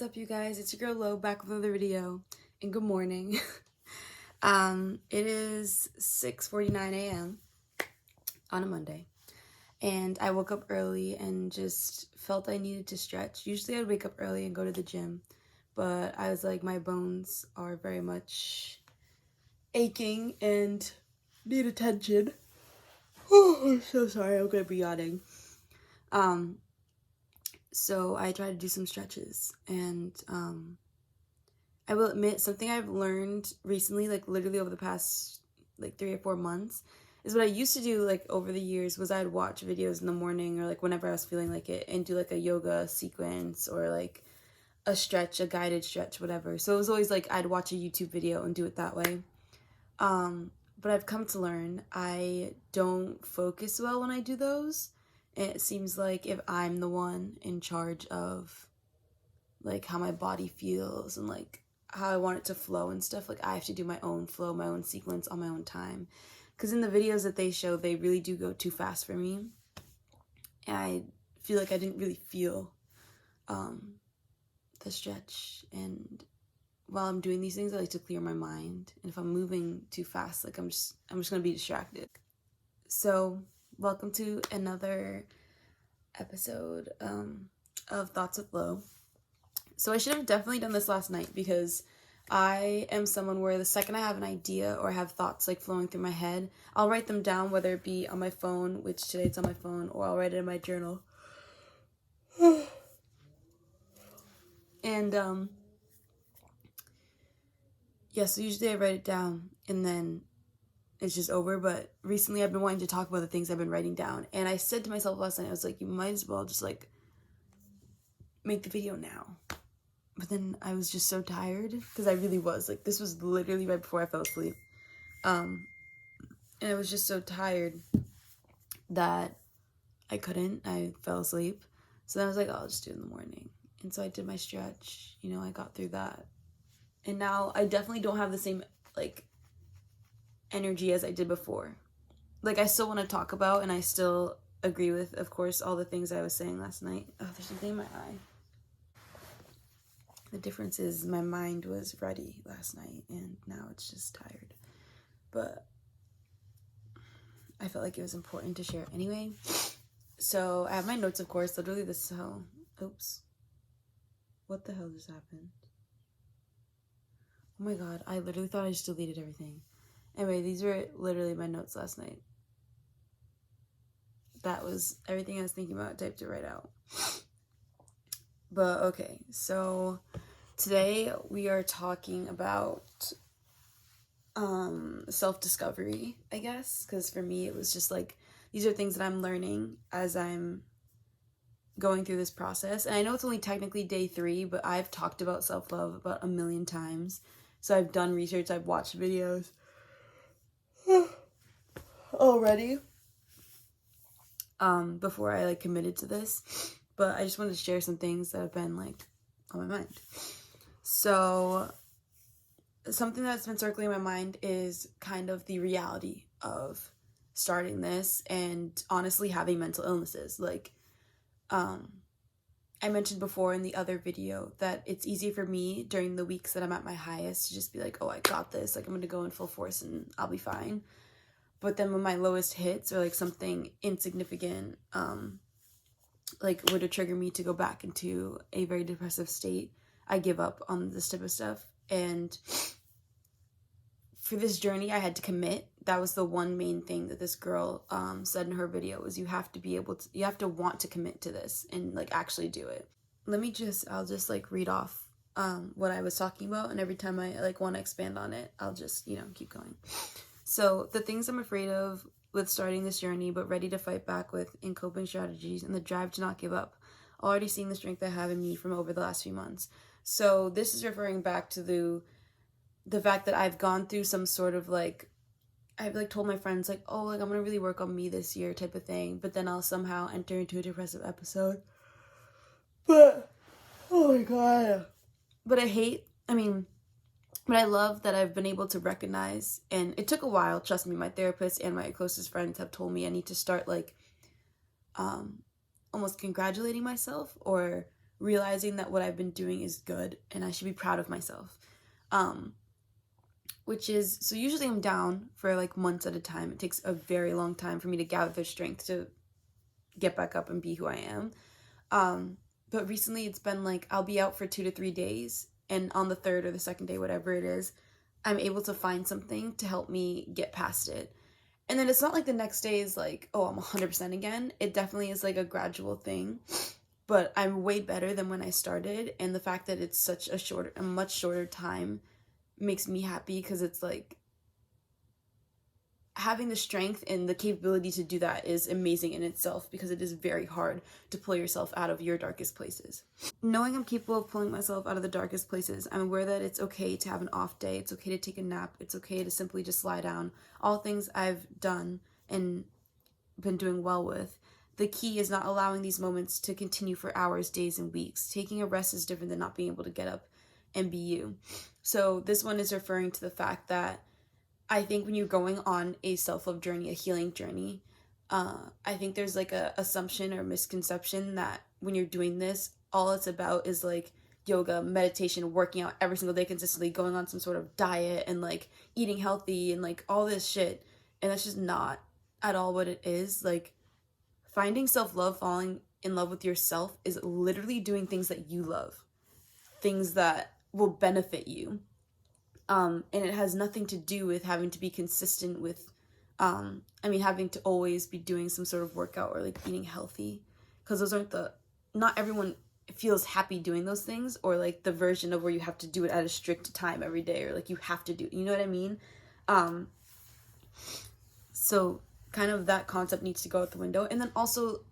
What's up, you guys? It's your girl Lo back with another video, and good morning. It is 6:49 a.m. on a Monday, and I woke up early and just felt I needed to stretch. Usually I'd wake up early and go to the gym, but I was like, my bones are very much aching and need attention. Oh, I'm so sorry, I'm gonna be yawning. So I tried to do some stretches, and I will admit something I've learned recently, like literally over the past like 3 or 4 months, is what I used to do like over the years was I'd watch videos in the morning or like whenever I was feeling like it and do like a yoga sequence or like a stretch, a guided stretch, whatever. So it was always like I'd watch a YouTube video and do it that way. But I've come to learn I don't focus well when I do those. It seems like if I'm the one in charge of like how my body feels and like how I want it to flow and stuff, like I have to do my own flow, my own sequence on my own time. Because in the videos that they show, they really do go too fast for me. And I feel like I didn't really feel the stretch. And while I'm doing these things, I like to clear my mind. And if I'm moving too fast, like I'm just gonna be distracted. So welcome to another episode of Thoughts with Lo. So I should have definitely done this last night because I am someone where the second I have an idea or have thoughts like flowing through my head, I'll write them down, whether it be on my phone, which today it's on my phone, or I'll write it in my journal. And yeah, so usually I write it down and then it's just over. But recently I've been wanting to talk about the things I've been writing down, and I said to myself last night, I was like, you might as well just like make the video now. But then I was just so tired because I really was like, this was literally right before I fell asleep, and I was just so tired that I couldn't. I fell asleep. So then I was like, oh, I'll just do it in the morning. And so I did my stretch, I got through that. And now I definitely don't have the same like energy as I did before. Like I still want to talk about, and I still agree with, of course, all the things I was saying last night. Oh, there's something in my eye. The difference is my mind was ready last night and now it's just tired. But I felt like it was important to share anyway. So I have my notes, of course. Literally this is how... Oops. What the hell just happened? Oh my god, I literally thought I just deleted everything. Anyway, these were literally my notes last night. That was everything I was thinking about. I typed it right out. But okay, so today we are talking about self-discovery, I guess, because for me it was just like, these are things that I'm learning as I'm going through this process. And I know it's only technically day 3, but I've talked about self-love about 1,000,000 times. So I've done research, I've watched videos already before I like committed to this. But I just wanted to share some things that have been like on my mind. So something that's been circling in my mind is kind of the reality of starting this and honestly having mental illnesses. Like I mentioned before in the other video that it's easy for me during the weeks that I'm at my highest to just be like, oh, I got this, like I'm gonna go in full force and I'll be fine. But then when my lowest hits or like something insignificant like would trigger me to go back into a very depressive state, I give up on this type of stuff. And for this journey, I had to commit. That was the one main thing that this girl said in her video, was you have to want to commit to this and like actually do it. I'll just like read off what I was talking about, and every time I like want to expand on it, I'll just, keep going. So the things I'm afraid of with starting this journey, but ready to fight back with in coping strategies, and the drive to not give up. Already seeing the strength I have in me from over the last few months. So this is referring back to the fact that I've gone through some sort of like, I've like told my friends like, oh, like I'm gonna really work on me this year type of thing, but then I'll somehow enter into a depressive episode. But oh my god. But I love that I've been able to recognize, and it took a while, trust me, my therapist and my closest friends have told me I need to start like almost congratulating myself or realizing that what I've been doing is good and I should be proud of myself. Which is, so usually I'm down for like months at a time. It takes a very long time for me to gather the strength to get back up and be who I am. But recently it's been like, I'll be out for 2 to 3 days, and on the third or the second day, whatever it is, I'm able to find something to help me get past it. And then it's not like the next day is like, oh, I'm 100% again. It definitely is like a gradual thing, but I'm way better than when I started. And the fact that it's such a much shorter time makes me happy, because it's like having the strength and the capability to do that is amazing in itself, because it is very hard to pull yourself out of your darkest places. Knowing I'm capable of pulling myself out of the darkest places, I'm aware that it's okay to have an off day, it's okay to take a nap, it's okay to simply just lie down. All things I've done and been doing well with. The key is not allowing these moments to continue for hours, days, and weeks. Taking a rest is different than not being able to get up and be you. So this one is referring to the fact that I think when you're going on a self-love journey, a healing journey, I think there's like a assumption or misconception that when you're doing this, all it's about is like yoga, meditation, working out every single day consistently, going on some sort of diet and like eating healthy and like all this shit. And that's just not at all what it is. Like, finding self-love, falling in love with yourself, is literally doing things that you love, things that will benefit you. And it has nothing to do with having to be consistent with, having to always be doing some sort of workout or like eating healthy, because those aren't not everyone feels happy doing those things, or like the version of where you have to do it at a strict time every day, or like you have to do, you know what I mean? So kind of that concept needs to go out the window. And then also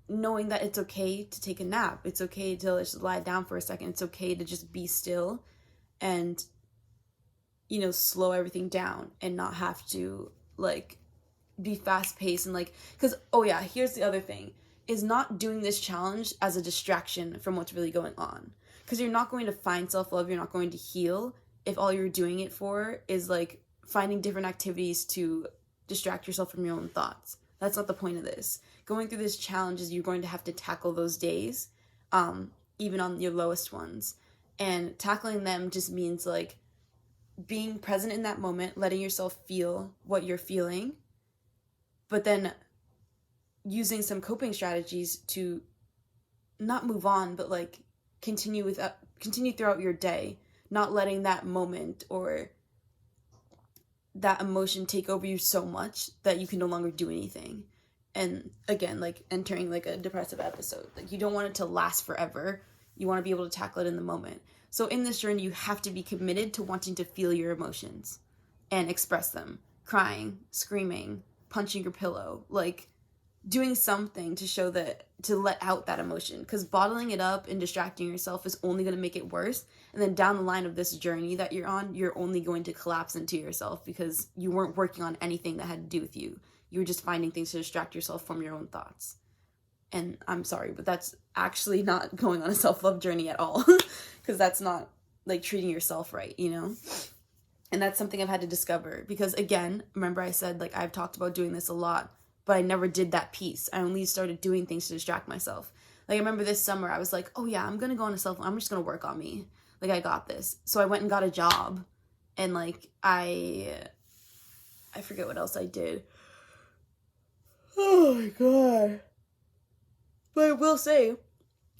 knowing that it's okay to take a nap. It's okay to just lie down for a second. It's okay to just be still and, slow everything down and not have to like be fast paced and like, because, oh yeah, here's the other thing, is not doing this challenge as a distraction from what's really going on. Because you're not going to find self-love, you're not going to heal if all you're doing it for is like finding different activities to distract yourself from your own thoughts. That's not the point of this. Going through this challenge is you're going to have to tackle those days, even on your lowest ones. And tackling them just means like being present in that moment, letting yourself feel what you're feeling, but then using some coping strategies to not move on, but like continue throughout your day, not letting that moment or that emotion take over you so much that you can no longer do anything. And again, like entering like a depressive episode, like you don't want it to last forever. You want to be able to tackle it in the moment. So in this journey, you have to be committed to wanting to feel your emotions and express them. Crying, screaming, punching your pillow, like doing something to show to let out that emotion. Because bottling it up and distracting yourself is only going to make it worse. And then down the line of this journey that you're on, you're only going to collapse into yourself because you weren't working on anything that had to do with you. You were just finding things to distract yourself from your own thoughts. And I'm sorry, but that's actually not going on a self-love journey at all. Because that's not like treating yourself right, And that's something I've had to discover. Because again, remember I said like I've talked about doing this a lot, but I never did that piece. I only started doing things to distract myself. Like I remember this summer I was like, oh yeah, I'm going to go on a I'm just going to work on me. Like I got this. So I went and got a job, and like I forget what else I did. Oh my god. But I will say,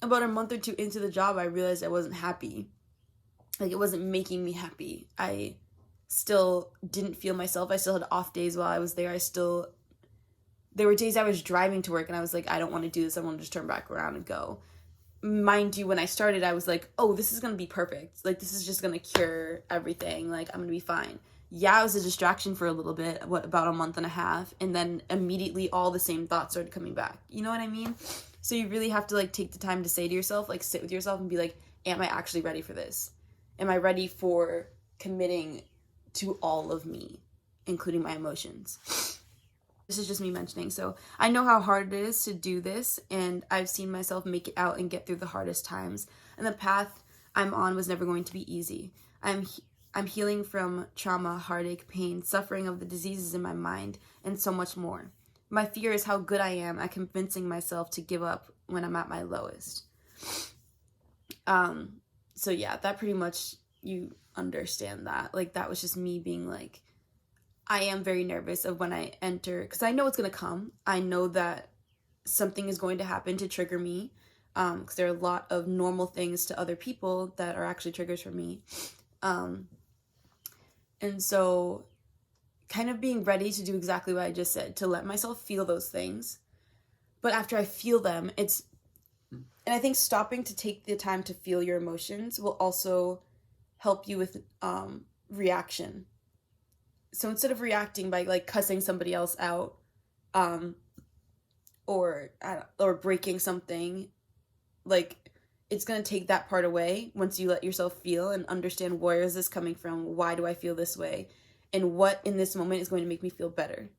about a month or two into the job, I realized I wasn't happy. Like, it wasn't making me happy. I still didn't feel myself. I still had off days while I was there. There were days I was driving to work and I was like, I don't want to do this. I want to just turn back around and go. Mind you, when I started, I was like, oh, this is going to be perfect. Like, this is just going to cure everything. Like, I'm going to be fine. Yeah, it was a distraction for a little bit, about a month and a half. And then immediately all the same thoughts started coming back. You know what I mean? So you really have to like take the time to say to yourself, like sit with yourself and be like, am I actually ready for this? Am I ready for committing to all of me, including my emotions? This is just me mentioning. So I know how hard it is to do this, and I've seen myself make it out and get through the hardest times. And the path I'm on was never going to be easy. I'm healing from trauma, heartache, pain, suffering of the diseases in my mind, and so much more. My fear is how good I am at convincing myself to give up when I'm at my lowest. So yeah, that pretty much, you understand that. Like, that was just me being like, I am very nervous of when I enter, because I know it's going to come. I know that something is going to happen to trigger me, because there are a lot of normal things to other people that are actually triggers for me. And so kind of being ready to do exactly what I just said, to let myself feel those things. But after I feel them, and I think stopping to take the time to feel your emotions will also help you with reaction. So instead of reacting by like cussing somebody else out, or breaking something, like, it's going to take that part away once you let yourself feel and understand, where is this coming from? Why do I feel this way? And what in this moment is going to make me feel better?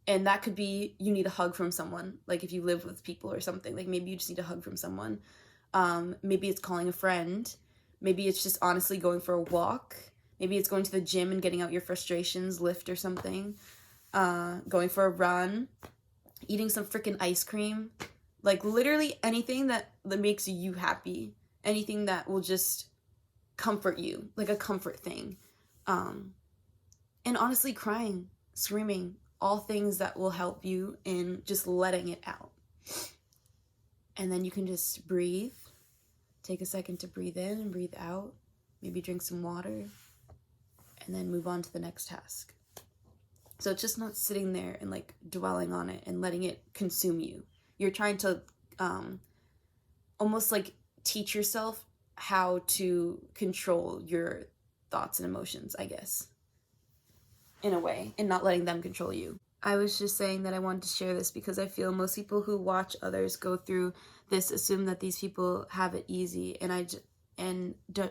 And that could be, you need a hug from someone. Like, if you live with people or something, like, maybe you just need a hug from someone. Maybe it's calling a friend. Maybe it's just honestly going for a walk. Maybe it's going to the gym and getting out your frustrations, lift or something. Going for a run. Eating some freaking ice cream. Like, literally anything that makes you happy. Anything that will just comfort you. Like a comfort thing. And honestly, crying, screaming. All things that will help you in just letting it out. And then you can just breathe. Take a second to breathe in and breathe out. Maybe drink some water. And then move on to the next task. So it's just not sitting there and like dwelling on it and letting it consume you. You're trying to almost like teach yourself how to control your thoughts and emotions, I guess. In a way, and not letting them control you. I was just saying that I wanted to share this because I feel most people who watch others go through this assume that these people have it easy, and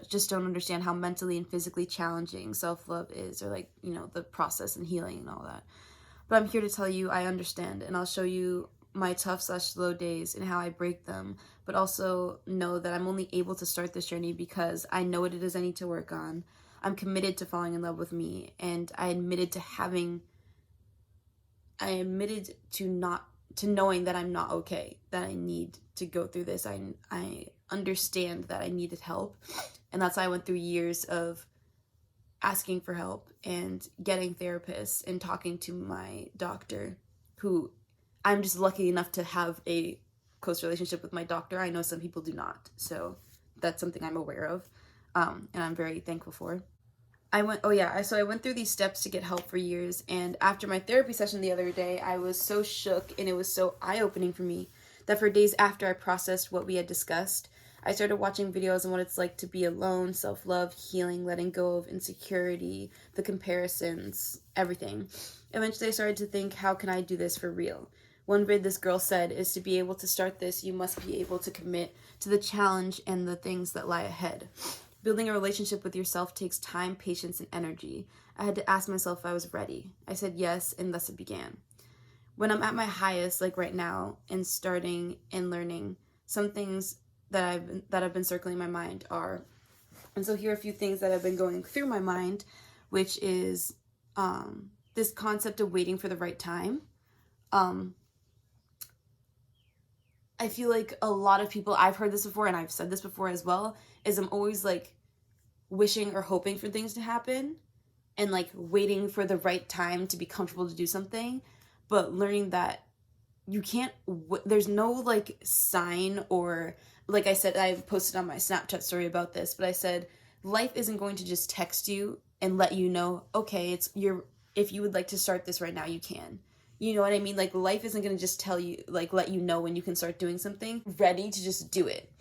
just don't understand how mentally and physically challenging self-love is, or like, you know, the process and healing and all that. But I'm here to tell you I understand, and I'll show you my tough/slow days and how I break them, but also know that I'm only able to start this journey because I know what it is I need to work on. I'm committed to falling in love with me, and I admitted to knowing that I'm not okay, that I need to go through this. I understand that I needed help, and that's why I went through years of asking for help and getting therapists and talking to my doctor, who I'm just lucky enough to have a close relationship with my doctor. I know some people do not, so that's something I'm aware of, and I'm very thankful for. I went through these steps to get help for years, and after my therapy session the other day, I was so shook, and it was so eye-opening for me that for days after I processed what we had discussed, I started watching videos on what it's like to be alone, self-love, healing, letting go of insecurity, the comparisons, everything. Eventually, I started to think, how can I do this for real? One vid this girl said is, to be able to start this, you must be able to commit to the challenge and the things that lie ahead. Building a relationship with yourself takes time, patience, and energy. I had to ask myself if I was ready. I said yes, and thus it began. When I'm at my highest, like right now, and starting and learning, some things that have been circling my mind are, and so here are a few things that have been going through my mind, which is this concept of waiting for the right time. I feel like a lot of people, I've heard this before and I've said this before as well, is I'm always like wishing or hoping for things to happen and like waiting for the right time to be comfortable to do something, but learning that you can't, there's no like sign, or like I said, I posted on my Snapchat story about this, but I said, life isn't going to just text you and let you know, okay, if you would like to start this right now, you can. You know what I mean? Like, life isn't going to just tell you, like, let you know when you can start doing something. Ready to just do it.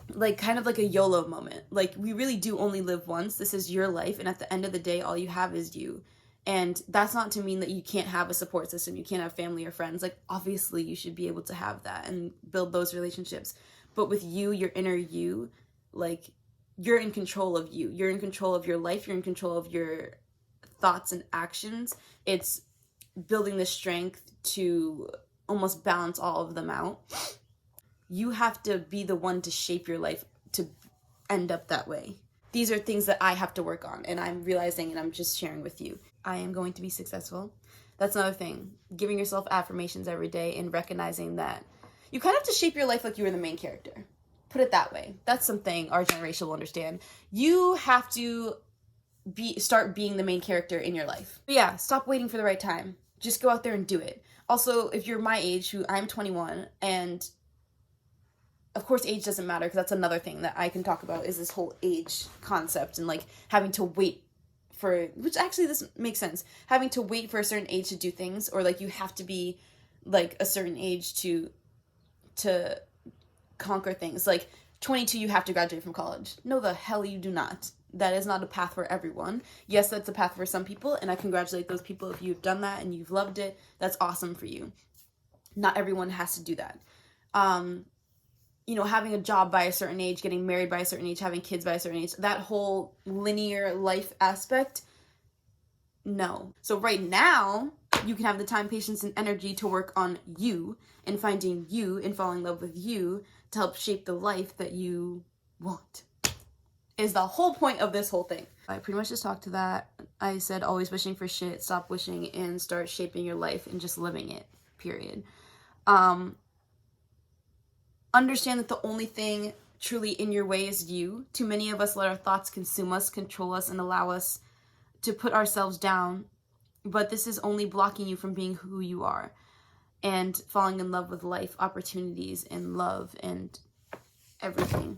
Like, kind of like a YOLO moment. Like, we really do only live once. This is your life, and at the end of the day, all you have is you. And that's not to mean that you can't have a support system, you can't have family or friends. Like, obviously, you should be able to have that and build those relationships. But with you, your inner you, like, you're in control of you. You're in control of your life. You're in control of your thoughts and actions. It's building the strength to almost balance all of them out. You have to be the one to shape your life to end up that way. These are things that I have to work on, and I'm realizing, and I'm just sharing with you. I am going to be successful. That's another thing. Giving yourself affirmations every day and recognizing that you kind of have to shape your life like you were the main character. put it that way. That's something our generation will understand. You have to start being the main character in your life. But yeah, stop waiting for the right time. Just go out there and do it. Also, if you're my age, who I'm 21, and of course age doesn't matter, because that's another thing that I can talk about, is this whole age concept and like having to wait for, which actually this makes sense, having to wait for a certain age to do things, or like you have to be like a certain age to conquer things. Like 22, you have to graduate from college. No, the hell you do not. That is not a path for everyone. Yes, that's a path for some people, and I congratulate those people if you've done that and you've loved it. That's awesome for you. Not everyone has to do that. You know, having a job by a certain age, getting married by a certain age, having kids by a certain age, that whole linear life aspect, no. So right now, you can have the time, patience, and energy to work on you and finding you and falling in love with you to help shape the life that you want. Is the whole point of this whole thing. I pretty much just talked to that. I said always wishing for shit, stop wishing, and start shaping your life and just living it, period. Understand that the only thing truly in your way is you. Too many of us let our thoughts consume us, control us, and allow us to put ourselves down. But this is only blocking you from being who you are and falling in love with life, opportunities, and love, and everything.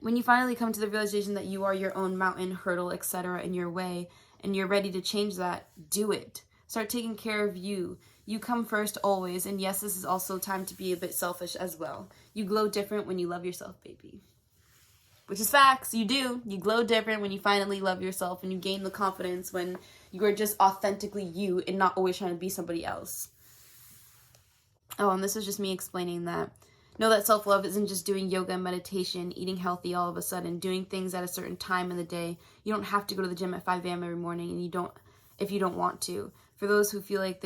When you finally come to the realization that you are your own mountain, hurdle, etc. in your way, and you're ready to change that, do it. Start taking care of you. You come first always, and yes, this is also time to be a bit selfish as well. You glow different when you love yourself, baby. Which is facts, you do. You glow different when you finally love yourself, and you gain the confidence when you are just authentically you and not always trying to be somebody else. Oh, and this is just me explaining that. Know that self-love isn't just doing yoga and meditation, eating healthy all of a sudden, doing things at a certain time in the day. You don't have to go to the gym at 5 a.m. every morning, and you don't if you don't want to. For those who feel like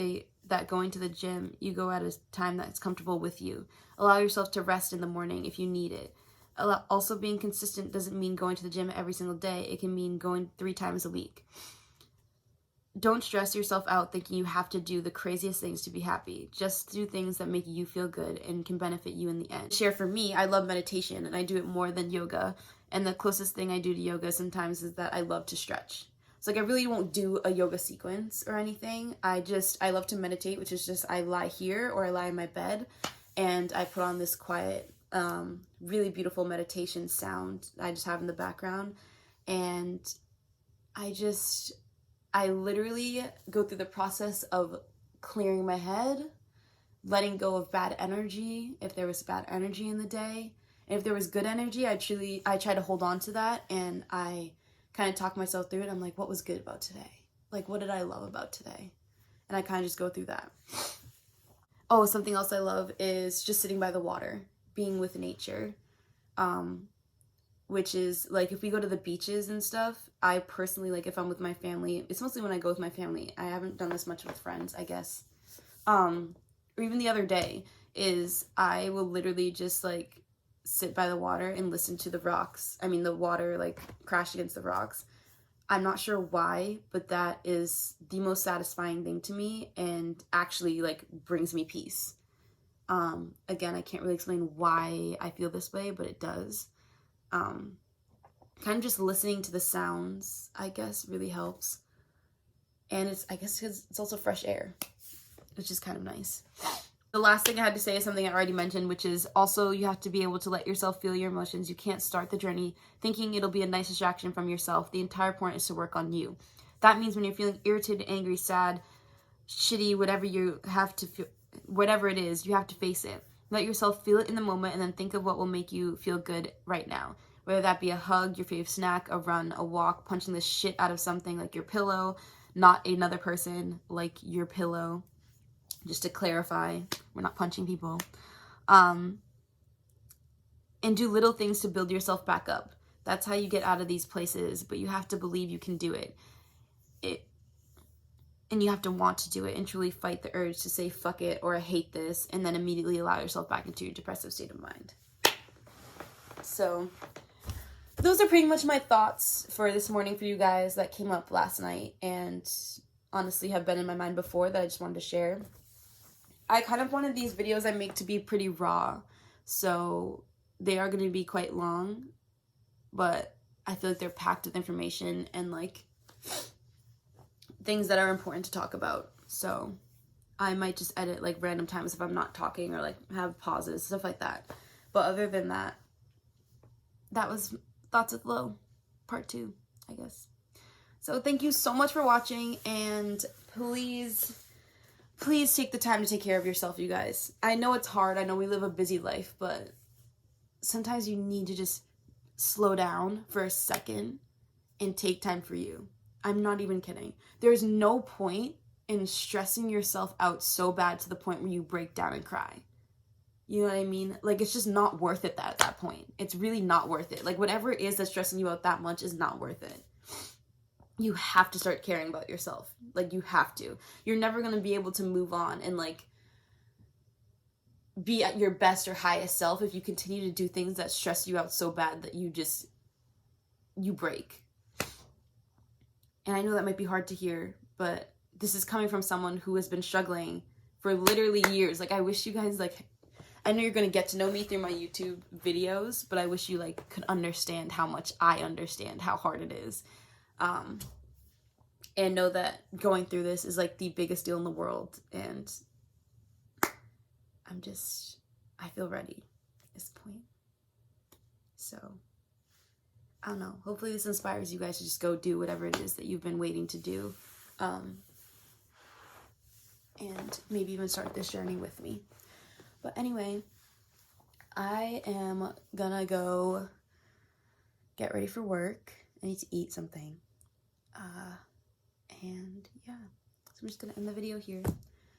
that going to the gym, you go at a time that's comfortable with you. Allow yourself to rest in the morning if you need it. Also, being consistent doesn't mean going to the gym every single day. It can mean going 3 times a week. Don't stress yourself out thinking you have to do the craziest things to be happy. Just do things that make you feel good and can benefit you in the end. Share for me, I love meditation and I do it more than yoga. And the closest thing I do to yoga sometimes is that I love to stretch. So like I really won't do a yoga sequence or anything. I love to meditate, which is just I lie here or I lie in my bed and I put on this quiet, really beautiful meditation sound I just have in the background. And I literally go through the process of clearing my head, letting go of bad energy, if there was bad energy in the day. And if there was good energy, I try to hold on to that, and I kind of talk myself through it. I'm like, what was good about today? Like, what did I love about today? And I kind of just go through that. Oh, something else I love is just sitting by the water, being with nature. Which is, like, if we go to the beaches and stuff, I personally, like, if I'm with my family, it's mostly when I go with my family. I haven't done this much with friends, I guess. Or even the other day, is I will literally just, like, sit by the water and listen to the rocks. I mean, the water, like, crash against the rocks. I'm not sure why, but that is the most satisfying thing to me and actually, like, brings me peace. Again, I can't really explain why I feel this way, but it does. Kind of just listening to the sounds, I guess, really helps. And I guess because it's also fresh air, which is kind of nice. The last thing I had to say is something I already mentioned, which is also you have to be able to let yourself feel your emotions. You can't start the journey thinking it'll be a nice distraction from yourself. The entire point is to work on you. That means when you're feeling irritated, angry, sad, shitty, whatever you have to feel, whatever it is, you have to face it. Let yourself feel it in the moment and then think of what will make you feel good right now. Whether that be a hug, your favorite snack, a run, a walk, punching the shit out of something like your pillow, not another person like your pillow. Just to clarify, we're not punching people. And do little things to build yourself back up. That's how you get out of these places, but you have to believe you can do it. And you have to want to do it and truly fight the urge to say fuck it or I hate this and then immediately allow yourself back into your depressive state of mind. So those are pretty much my thoughts for this morning for you guys that came up last night and honestly have been in my mind before that I just wanted to share. I kind of wanted these videos I make to be pretty raw. So they are going to be quite long, but I feel like they're packed with information and like things that are important to talk about. So I might just edit like random times if I'm not talking, or like have pauses, stuff like that. But other than that, that was Thoughts with Lo, part 2, I guess. So thank you so much for watching, and please take the time to take care of yourself, you guys. I know it's hard. I know we live a busy life, but sometimes you need to just slow down for a second and take time for you. I'm not even kidding. There's no point in stressing yourself out so bad to the point where you break down and cry. You know what I mean? Like, it's just not worth it at that point. It's really not worth it. Like, whatever it is that's stressing you out that much is not worth it. You have to start caring about yourself. Like, you have to. You're never going to be able to move on and, like, be at your best or highest self if you continue to do things that stress you out so bad that you break. And I know that might be hard to hear, but this is coming from someone who has been struggling for literally years. Like, I wish you guys, like, I know you're going to get to know me through my YouTube videos, but I wish you, like, could understand how much I understand how hard it is. And know that going through this is, like, the biggest deal in the world. And I feel ready at this point. So, I don't know. Hopefully this inspires you guys to just go do whatever it is that you've been waiting to do. And maybe even start this journey with me. But anyway, I am gonna go get ready for work. I need to eat something. And yeah, so I'm just gonna end the video here.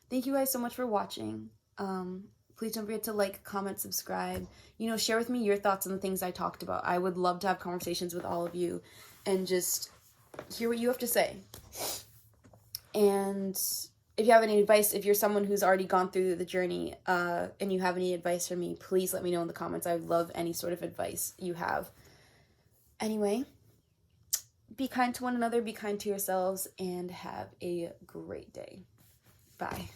Thank you guys so much for watching. Please don't forget to like, comment, subscribe. You know, share with me your thoughts on the things I talked about. I would love to have conversations with all of you and just hear what you have to say. And if you have any advice, if you're someone who's already gone through the journey, and you have any advice for me, please let me know in the comments. I would love any sort of advice you have. Anyway, be kind to one another, be kind to yourselves, and have a great day. Bye.